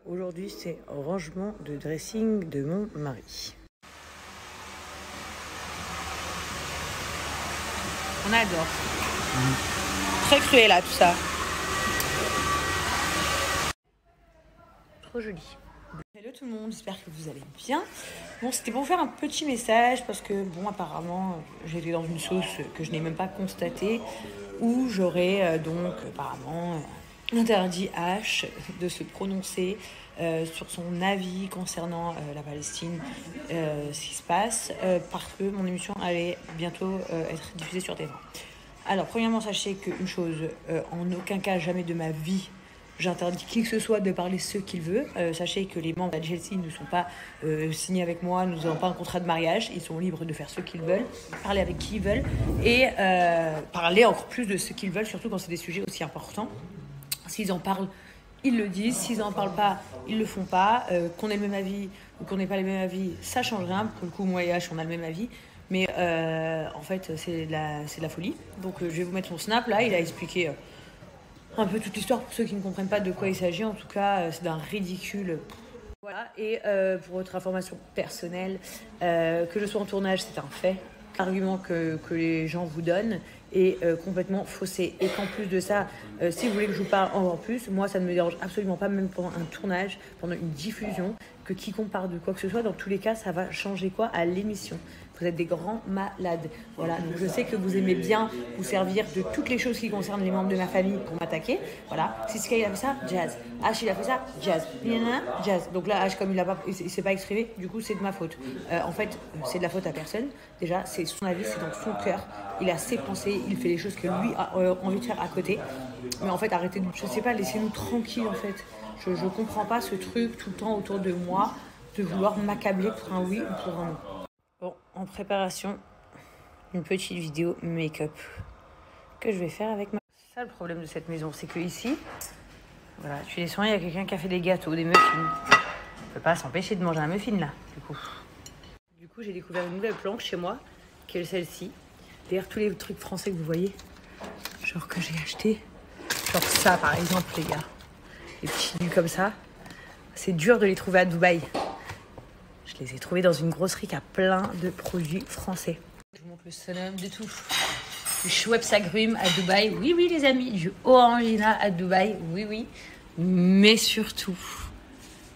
Aujourd'hui, c'est rangement de dressing de mon mari. On adore. Très cruel là, tout ça. Trop joli. Hello tout le monde, j'espère que vous allez bien. Bon, c'était pour vous faire un petit message parce que, bon, apparemment, j'étais dans une sauce que je n'ai même pas constatée où j'aurais donc, apparemment, interdit H de se prononcer sur son avis concernant la Palestine, ce qui se passe, parce que mon émission allait bientôt être diffusée sur TF1. Alors, premièrement, sachez qu'une chose, en aucun cas, jamais de ma vie, j'interdis qui que ce soit de parler ce qu'il veut. Sachez que les membres de Chelsea ne sont pas signés avec moi, nous n'avons pas un contrat de mariage. Ils sont libres de faire ce qu'ils veulent, parler avec qui ils veulent et parler encore plus de ce qu'ils veulent, surtout quand c'est des sujets aussi importants. S'ils en parlent, ils le disent. S'ils n'en parlent pas, ils le font pas. Qu'on ait le même avis ou qu'on n'ait pas le même avis, ça change rien. Pour le coup, moi et H, on a le même avis. Mais en fait, c'est de la folie. Donc je vais vous mettre son snap là. Il a expliqué un peu toute l'histoire pour ceux qui ne comprennent pas de quoi il s'agit. En tout cas, c'est d'un ridicule. Voilà. Et pour votre information personnelle, que je sois en tournage, c'est un fait. L'argument que les gens vous donnent est complètement faussé. Et qu'en plus de ça, si vous voulez que je vous parle encore plus, moi, ça ne me dérange absolument pas, même pendant un tournage, pendant une diffusion, que quiconque parle de quoi que ce soit. Dans tous les cas, ça va changer quoi à l'émission. Vous êtes des grands malades. Voilà. Donc je sais que vous aimez bien vous servir de toutes les choses qui concernent les membres de ma famille pour m'attaquer. Voilà. Si Sky a fait ça, jazz. H il a fait ça, jazz. Jazz. Donc là, H comme il s'est pas exprimé, du coup c'est de ma faute. En fait, c'est de la faute à personne. Déjà, c'est son avis, c'est dans son cœur. Il a ses pensées, il fait les choses que lui a envie de faire à côté. Mais en fait, arrêtez de, je sais pas, laissez-nous tranquilles en fait. Je comprends pas ce truc tout le temps autour de moi de vouloir m'accabler pour un oui ou pour un non. Bon, en préparation, une petite vidéo make-up que je vais faire avec ma... C'est ça le problème de cette maison, c'est que ici, voilà, tu descends, il y a quelqu'un qui a fait des gâteaux, des muffins. On peut pas s'empêcher de manger un muffin là, du coup. Du coup, j'ai découvert une nouvelle planche chez moi, qui est celle-ci. Derrière tous les trucs français que vous voyez, genre que j'ai acheté, genre ça par exemple les gars, les petits nus comme ça, c'est dur de les trouver à Dubaï. Je les ai trouvés dans une grosserie qui a plein de produits français. Je vous montre le summum de tout. Du Schweppes agrumes à Dubaï. Oui, oui, les amis. Du Orangina à Dubaï. Oui, oui. Mais surtout,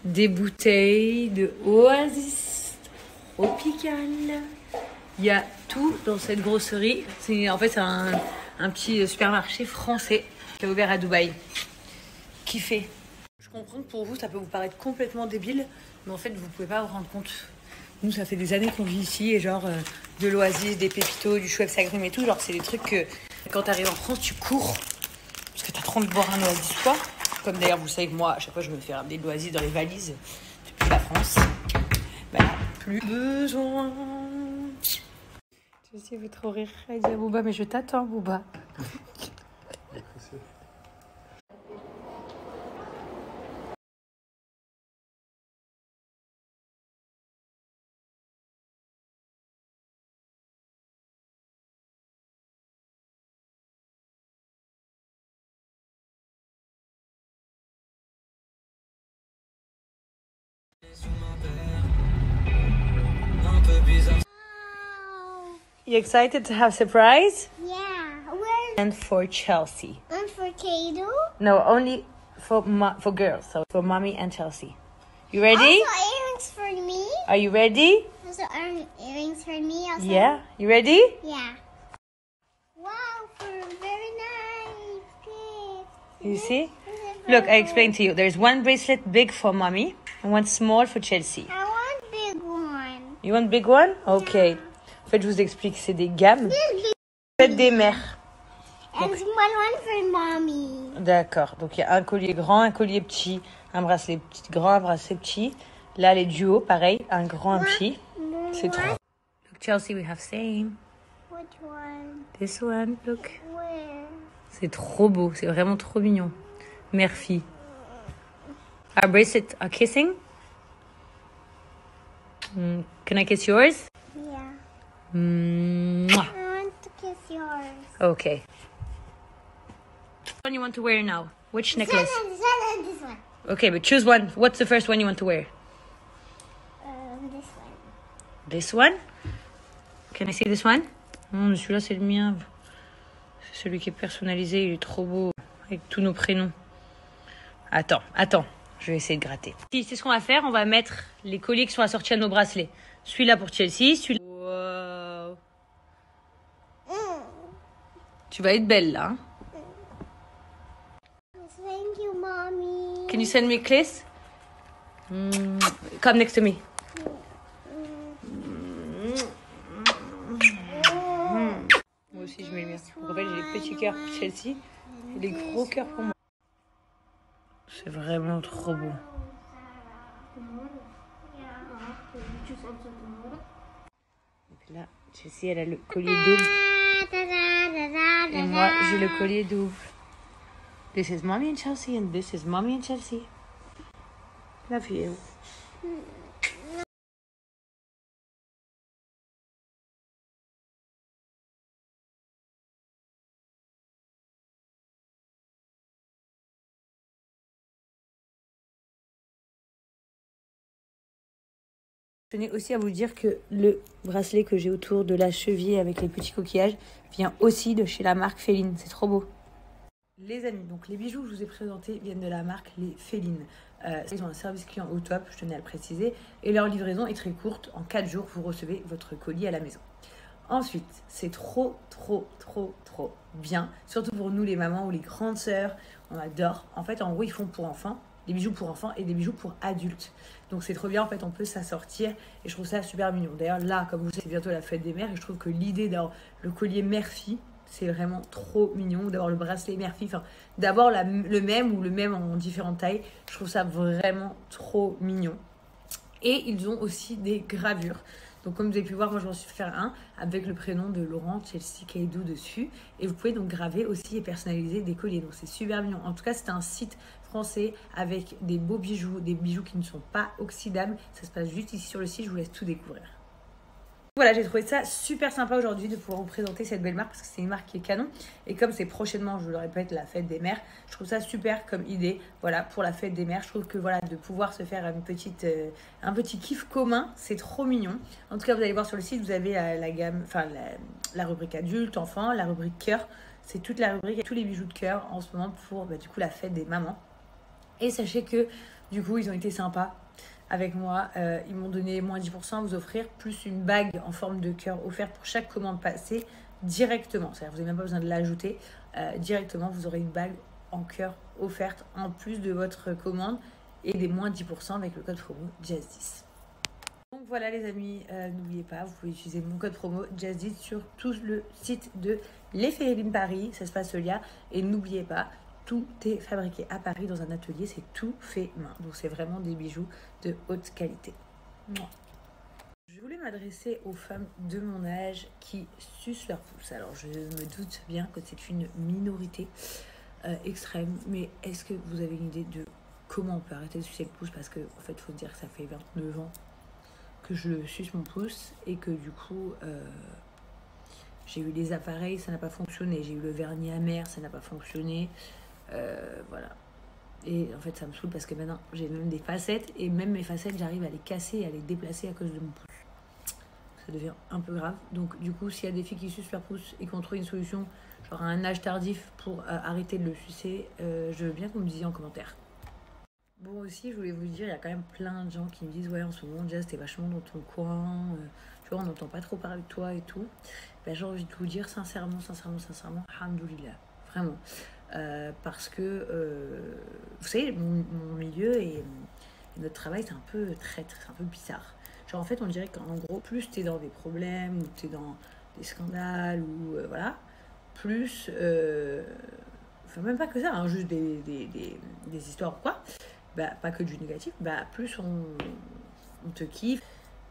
des bouteilles de Oasis Tropical. Il y a tout dans cette grosserie. En fait, c'est un petit supermarché français qui a ouvert à Dubaï. Kiffé. Je comprends que pour vous, ça peut vous paraître complètement débile, mais en fait, vous pouvez pas vous rendre compte. Nous, ça fait des années qu'on vit ici, et genre, de l'Oasis, des Pépitos, du Schweppes agrumes et tout, genre, c'est des trucs que, quand t'arrives en France, tu cours, parce que t'as trop envie de boire un Oasis, quoi. Comme d'ailleurs, vous savez que moi, à chaque fois, je me fais ramener de l'Oasis dans les valises, depuis la France. Bah là, plus besoin. Je sais, vous trop rire, elle dit à Booba, mais je t'attends, Booba. You excited to have surprise? Yeah, where? And for Chelsea. And for Kato. No, only for girls. So for mommy and Chelsea. You ready? Also earrings for me. Are you ready? Also earrings for me. Also. Yeah. You ready? Yeah. Wow, for a very nice gift. You see? Look, I explained to you. There's one bracelet big for mommy and one small for Chelsea. I want big one. You want big one? Okay. En fait, je vous explique, c'est des gammes. Faites des mères. And small one for mommy. D'accord. Donc, il y a un collier grand, un collier petit, un bracelet petit, grand, un bracelet petit. Là, les duos, pareil. Un grand, un petit. C'est trop. Look, Chelsea, we have same. Which one? This one, look. Where? C'est trop beau. C'est vraiment trop mignon. Mère-fille. Our bracelets are kissing. Can I kiss yours? Yeah. Mwah. I want to kiss yours. Okay. Which one you want to wear now? Which necklace? This one and this one. Okay, but choose one. What's the first one you want to wear? This one. This one? Can I see this one? Non, celui-là, c'est le mien. C'est celui qui est personnalisé. Il est trop beau. Avec tous nos prénoms. Attends. Je vais essayer de gratter. Si, c'est ce qu'on va faire. On va mettre les colliers qui sont assortis à nos bracelets. Celui-là pour Chelsea. Celui-là... Wow. Tu vas être belle, là. Hein? Thank you, Mommy. Can you send me a kiss? Come next to me. Moi aussi, je mets le mien. Vous rappelez, j'ai les petits cœurs pour Chelsea et les gros cœurs pour moi. C'est vraiment trop beau. Et puis là, Chelsea, elle a le collier double. Et moi, j'ai le collier double. This is Mommy and Chelsea and this is Mommy and Chelsea. Love you. Je tenais aussi à vous dire que le bracelet que j'ai autour de la cheville avec les petits coquillages vient aussi de chez la marque Féline. C'est trop beau. Les amis, donc les bijoux que je vous ai présentés viennent de la marque Les Félines. Ils ont un service client au top, je tenais à le préciser. Et leur livraison est très courte. En 4 jours, vous recevez votre colis à la maison. Ensuite, c'est trop bien. Surtout pour nous les mamans ou les grandes sœurs. On adore. En fait, en gros, ils font pour enfants. Des bijoux pour enfants et des bijoux pour adultes. Donc c'est trop bien, en fait, on peut s'assortir et je trouve ça super mignon. D'ailleurs, là, comme vous savez, c'est bientôt la fête des mères et je trouve que l'idée d'avoir le collier mère-fille, c'est vraiment trop mignon, d'avoir le bracelet mère-fille, enfin, d'avoir le même ou le même en différentes tailles. Je trouve ça vraiment trop mignon. Et ils ont aussi des gravures. Donc comme vous avez pu voir, moi je m'en suis fait un avec le prénom de Laurent Chelsea Kaidou dessus. Et vous pouvez donc graver aussi et personnaliser des colliers. Donc c'est super mignon. En tout cas, c'est un site français avec des beaux bijoux, des bijoux qui ne sont pas oxydables. Ça se passe juste ici sur le site, je vous laisse tout découvrir. Voilà, j'ai trouvé ça super sympa aujourd'hui de pouvoir vous présenter cette belle marque parce que c'est une marque qui est canon. Et comme c'est prochainement, je le répète, la fête des mères, je trouve ça super comme idée. Voilà, pour la fête des mères, je trouve que voilà, de pouvoir se faire un petit kiff commun, c'est trop mignon. En tout cas, vous allez voir sur le site, vous avez la gamme, enfin la rubrique adulte, enfant, la rubrique cœur. C'est toute la rubrique, tous les bijoux de cœur en ce moment pour du coup la fête des mamans. Et sachez que du coup, ils ont été sympas avec moi. Ils m'ont donné moins 10% à vous offrir, plus une bague en forme de cœur offerte pour chaque commande passée directement. C'est-à-dire que vous n'avez même pas besoin de l'ajouter. Directement, vous aurez une bague en cœur offerte en plus de votre commande et des moins 10% avec le code promo Jazz10. Donc voilà les amis, n'oubliez pas, vous pouvez utiliser mon code promo Jazz10 sur tout le site de Les Félines Paris. Ça se passe là. Et n'oubliez pas, tout est fabriqué à Paris dans un atelier, c'est tout fait main. Donc c'est vraiment des bijoux de haute qualité. Je voulais m'adresser aux femmes de mon âge qui sucent leur pouce. Alors je me doute bien que c'est une minorité extrême, mais est-ce que vous avez une idée de comment on peut arrêter de sucer le pouce? Parce que en fait, il faut se dire que ça fait 29 ans que je suce mon pouce et que du coup... j'ai eu les appareils, ça n'a pas fonctionné. J'ai eu le vernis amer, ça n'a pas fonctionné. Voilà. Et en fait, ça me saoule parce que maintenant, j'ai même des facettes. Et même mes facettes, j'arrive à les casser et à les déplacer à cause de mon pouce. Ça devient un peu grave. Donc, du coup, s'il y a des filles qui sucent leur pouce et qu'on trouve une solution, genre à un âge tardif pour arrêter de le sucer, je veux bien que vous me disiez en commentaire. Bon, aussi, je voulais vous dire, il y a quand même plein de gens qui me disent « Ouais, en ce moment, Jazz, t'es vachement dans ton coin. Tu vois, on n'entend pas trop parler de toi et tout. » Ben, j'ai envie de vous dire sincèrement, alhamdoulilah. Vraiment. Parce que, vous savez, mon milieu et notre travail, c'est un peu traître, c'est un peu bizarre. Genre, en fait, on dirait qu'en gros, plus t'es dans des problèmes, ou t'es dans des scandales, ou voilà, plus... enfin, même pas que ça, hein, juste des histoires ou quoi. Bah, pas que du négatif, bah, plus on te kiffe.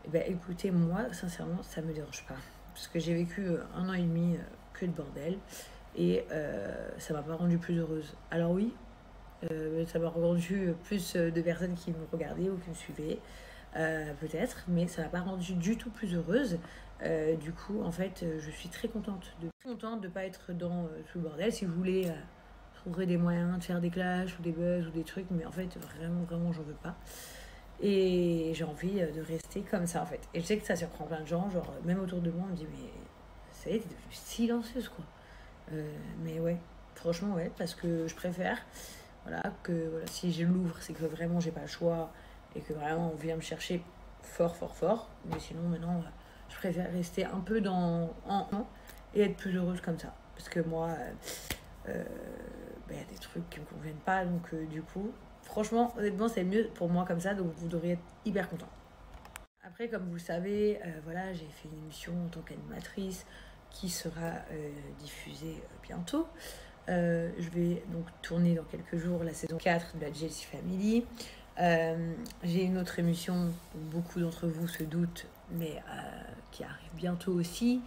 Et bah, écoutez, moi, sincèrement, ça me dérange pas. Parce que j'ai vécu 1 an et demi que de bordel. Et ça m'a pas rendue plus heureuse. Alors oui, ça m'a rendu plus de personnes qui me regardaient ou qui me suivaient, peut-être. Mais ça m'a pas rendue du tout plus heureuse. Du coup, en fait, je suis très contente de pas être dans tout le bordel. Si vous voulez... trouverai des moyens de faire des clashs ou des buzz ou des trucs, mais en fait, vraiment, j'en veux pas. Et j'ai envie de rester comme ça, en fait. Et je sais que ça surprend plein de gens, genre, même autour de moi, on me dit, mais ça y est, t'es devenue silencieuse, quoi. Mais ouais, franchement, ouais, parce que je préfère, voilà, que voilà, si je l'ouvre, c'est que vraiment, j'ai pas le choix et que vraiment, on vient me chercher fort. Mais sinon, maintenant, je préfère rester un peu et être plus heureuse comme ça. Parce que moi, y a des trucs qui me conviennent pas, donc du coup, franchement, honnêtement, c'est mieux pour moi comme ça, donc vous devriez être hyper content. Après, comme vous le savez, voilà, j'ai fait une émission en tant qu'animatrice qui sera diffusée bientôt. Je vais donc tourner dans quelques jours la saison 4 de la Jessie Family. J'ai une autre émission dont beaucoup d'entre vous se doutent, mais qui arrive bientôt aussi.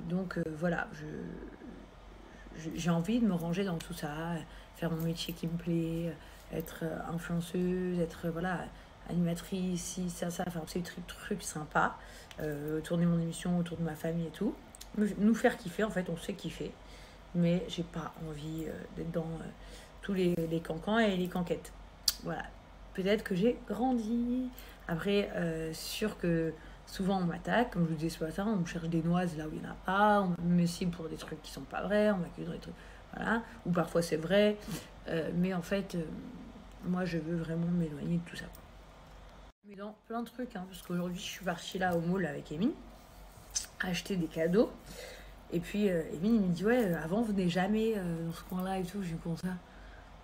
Donc voilà, j'ai envie de me ranger dans tout ça, faire mon métier qui me plaît, être influenceuse, être voilà, animatrice, si, ça, faire ces trucs sympas, tourner mon émission autour de ma famille et tout. Nous faire kiffer, en fait, on sait kiffer, mais j'ai pas envie d'être dans tous les cancans et les canquettes. Voilà, peut-être que j'ai grandi. Après, sûr que souvent on m'attaque, comme je vous disais ce matin, on me cherche des noises là où il n'y en a pas, on me cible pour des trucs qui sont pas vrais, on m'accuse dans des trucs, voilà, ou parfois c'est vrai, mais en fait, moi je veux vraiment m'éloigner de tout ça. Mais dans plein de trucs, hein, parce qu'aujourd'hui je suis partie là au mall avec Émile, acheter des cadeaux, et puis Émile il me dit ouais, avant vous venez jamais dans ce coin-là et tout, je lui dis comment ça?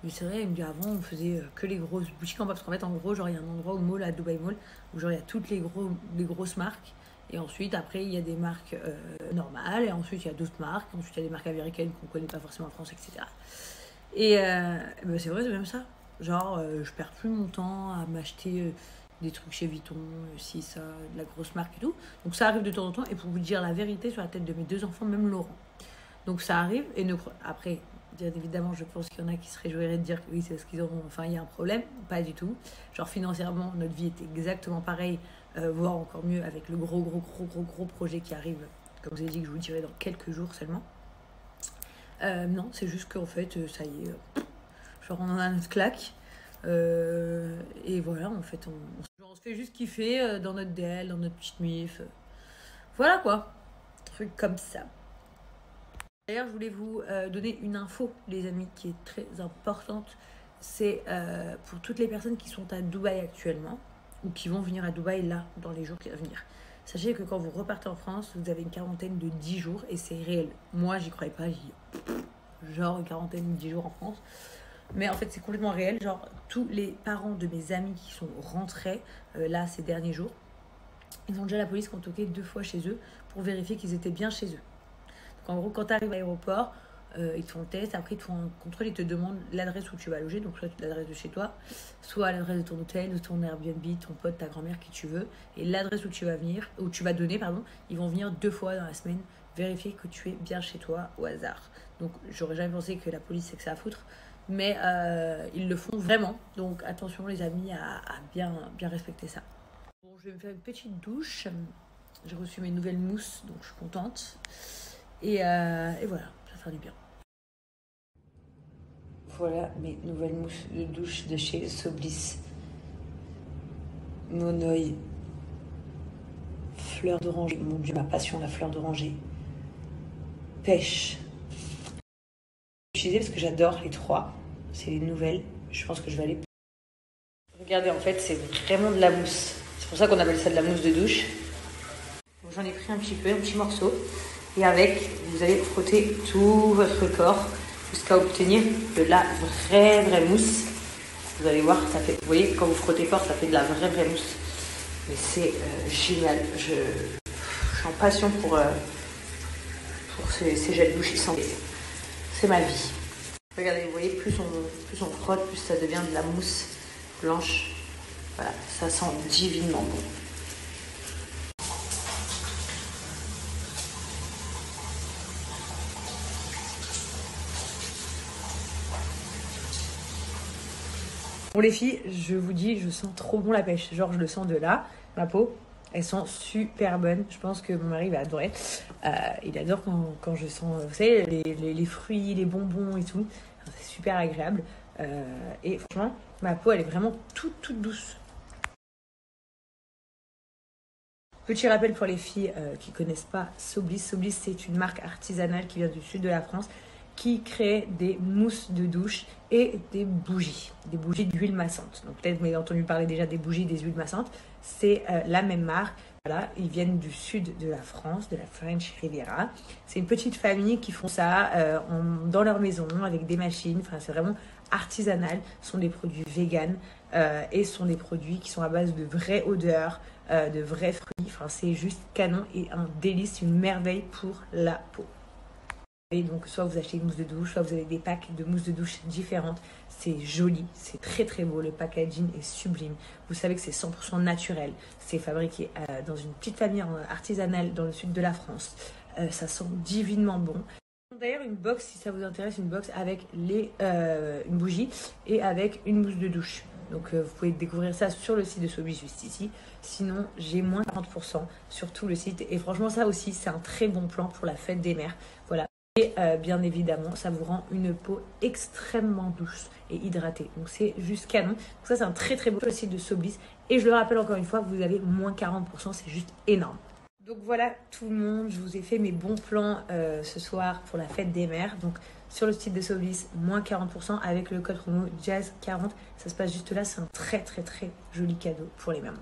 Mais c'est vrai, il me dit avant on faisait que les grosses boutiques en bas, parce qu'en fait en gros genre il y a un endroit au mall, à Dubai Mall, où genre il y a toutes les grosses marques, et ensuite après il y a des marques normales, et ensuite il y a d'autres marques, ensuite il y a des marques américaines qu'on connaît pas forcément en France, etc. Et ben c'est vrai, c'est même ça, genre je perds plus mon temps à m'acheter des trucs chez Vuitton, si ça, de la grosse marque et tout, donc ça arrive de temps en temps, et pour vous dire la vérité, sur la tête de mes 2 enfants, même Laurent, donc ça arrive, et après bien évidemment, je pense qu'il y en a qui se réjouiraient de dire que oui, c'est ce qu'ils auront. Enfin, il y a un problème. Pas du tout. Genre, financièrement, notre vie est exactement pareille, voire encore mieux avec le gros projet qui arrive, comme je vous ai dit, que je vous dirai dans quelques jours seulement. Non, c'est juste qu'en fait, ça y est, genre, on en a notre claque. Et voilà, en fait, on se fait juste kiffer dans notre DL, dans notre petite mif. Voilà quoi. Truc comme ça. D'ailleurs, je voulais vous donner une info, les amis, qui est très importante. C'est pour toutes les personnes qui sont à Dubaï actuellement, ou qui vont venir à Dubaï là, dans les jours qui vont venir. Sachez que quand vous repartez en France, vous avez une quarantaine de 10 jours, et c'est réel. Moi, j'y croyais pas, genre une quarantaine de 10 jours en France. Mais en fait, c'est complètement réel. Genre, tous les parents de mes amis qui sont rentrés là ces derniers jours, ils ont déjà la police qui ont toqué 2 fois chez eux pour vérifier qu'ils étaient bien chez eux. En gros, quand tu arrives à l'aéroport, ils te font le test, après ils te font un contrôle, ils te demandent l'adresse où tu vas loger, donc soit l'adresse de chez toi, soit l'adresse de ton hôtel, de ton Airbnb, ton pote, ta grand-mère, qui tu veux, et l'adresse où tu vas donner, ils vont venir 2 fois dans la semaine vérifier que tu es bien chez toi au hasard. Donc j'aurais jamais pensé que la police c'est que ça à foutre, mais ils le font vraiment, donc attention les amis à bien respecter ça. Bon, je vais me faire une petite douche, j'ai reçu mes nouvelles mousses, donc je suis contente. Et voilà, ça va faire du bien. Voilà mes nouvelles mousses de douche de chez Sobliss. Monoï. Fleur d'oranger. Mon Dieu, ma passion, la fleur d'oranger. Pêche. Utilisé parce que j'adore les 3. C'est les nouvelles. Je pense que je vais aller. Regardez, en fait, c'est vraiment de la mousse. C'est pour ça qu'on appelle ça de la mousse de douche. J'en ai pris un petit morceau. Et avec, vous allez frotter tout votre corps jusqu'à obtenir de la vraie mousse. Vous allez voir, ça fait, vous voyez, quand vous frottez fort, ça fait de la vraie mousse. Mais c'est génial. Je suis en passion pour ces gels douchissants. C'est ma vie. Regardez, vous voyez, plus on frotte, plus ça devient de la mousse blanche. Voilà, ça sent divinement bon. Pour les filles, je vous dis, je sens trop bon la pêche. Genre, je le sens de là, ma peau. Elles sont super bonnes. Je pense que mon mari va adorer. Il adore quand je sens, vous savez, les fruits, les bonbons et tout. c'est super agréable. Et franchement, ma peau, elle est vraiment toute douce. Petit rappel pour les filles qui ne connaissent pas Sobliss. Sobliss, c'est une marque artisanale qui vient du sud de la France qui crée des mousses de douche et des bougies d'huile massante. Donc peut-être vous avez entendu parler déjà des bougies, des huiles massantes. C'est la même marque. Voilà, ils viennent du sud de la France, de la French Riviera. C'est une petite famille qui font ça dans leur maison avec des machines. Enfin, c'est vraiment artisanal. Ce sont des produits véganes et ce sont des produits qui sont à base de vraies odeurs, de vrais fruits. Enfin, c'est juste canon et un délice, une merveille pour la peau. Et donc, soit vous achetez une mousse de douche, soit vous avez des packs de mousses de douche différentes. C'est joli, c'est très beau. Le packaging est sublime. Vous savez que c'est 100% naturel. C'est fabriqué dans une petite famille artisanale dans le sud de la France. Ça sent divinement bon. D'ailleurs, une box, si ça vous intéresse, une box avec une bougie et avec une mousse de douche. Donc, vous pouvez découvrir ça sur le site de Sobliss juste ici. Sinon, j'ai moins 40% sur tout le site. Et franchement, ça aussi, c'est un très bon plan pour la fête des mères. Voilà. Et bien évidemment, ça vous rend une peau extrêmement douce et hydratée. Donc c'est juste canon. Donc ça, c'est un très beau site de Sobliss. Et je le rappelle encore une fois, vous avez moins 40%, c'est juste énorme. Donc voilà tout le monde, je vous ai fait mes bons plans ce soir pour la fête des mères. Donc sur le site de Sobliss, moins 40% avec le code promo JAZZ40. Ça se passe juste là, c'est un très joli cadeau pour les mamans.